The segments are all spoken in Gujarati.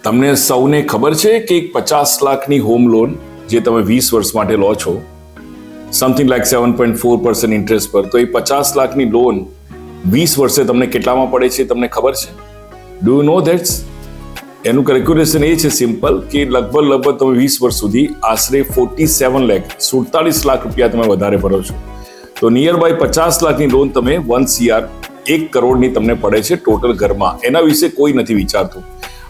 તમને સૌને ખબર છે કે 50 લાખની હોમ લોન જે તમે 20 વર્ષ માટે લો છો, સમથિંગ લાઈક 7.4% ઇન્ટરેસ્ટ પર, તો એ 50 લાખની લોન 20 વર્ષે તમને કેટલામાં પડે છે તમને ખબર છે? Do you know that's? એનું કેલ્ક્યુલેશન એ છે સિમ્પલ કે લગભગ તમે 20 વર્ષ સુધી આશરે 47 લાખ રૂપિયા તમે વધારે ભરો છો. તો નિયર બાય 50 લાખની લોન તમે 1 CR 1 કરોડની તમને પડે છે ટોટલ ઘરમાં. એના વિશે કોઈ નથી વિચારતું.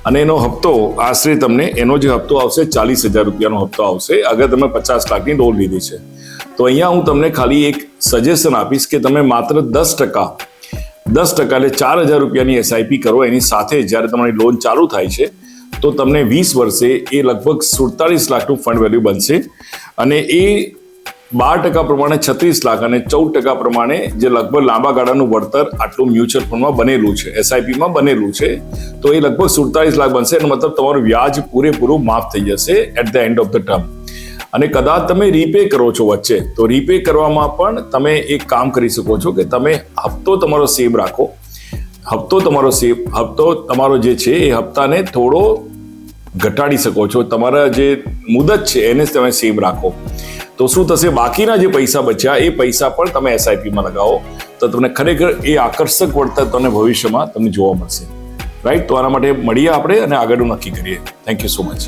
અને એનો હપ્તો આશરે તમને એનો જે હપ્તો આવશે 40,000 રૂપિયાનો હપ્તો આવશે અગર તમે 50 લાખની લોન લીધી છે. તો અહીંયા હું તમને ખાલી એક સજેશન આપીશ કે તમે માત્ર 10% એટલે 4,000 રૂપિયાની SIP કરો. એની સાથે જ્યારે તમારી લોન ચાલુ થાય છે તો તમને 20 વર્ષે એ લગભગ 47 લાખનું ફંડ વેલ્યુ બનશે. અને એ 12% પ્રમાણે 36 લાખ અને 14% પ્રમાણે જે લગભગ લાંબા ગાળાનું વળતર આટલું મ્યુચ્યુઅલ ફંડમાં બનેલું છે, SIPમાં બનેલું છે, તો એ લગભગ 47 લાખ બનશે. એનો મતલબ તમારું વ્યાજ પૂરેપૂરું માફ થઈ જશે at the end of the term. અને કદાચ તમે રીપે કરો છો વચ્ચે, તો રીપે કરવામાં પણ તમે એક કામ કરી શકો છો કે તમે હપ્તો તમારો સેમ રાખો. હપ્તો તમારો જે છે એ હપ્તાને થોડો ઘટાડી શકો છો. તમારા જે મુદત છે એને જ તમે સેમ રાખો. તો શું થશે? બાકીના જે પૈસા બચ્યા એ પૈસા પણ તમે SIPમાં લગાવો તો તમને ખરેખર એ આકર્ષક વળતર તમને ભવિષ્યમાં તમને જોવા મળશે. રાઈટ? તો આના માટે મળીએ આપણે અને આગળનું નક્કી કરીએ. Thank you so much.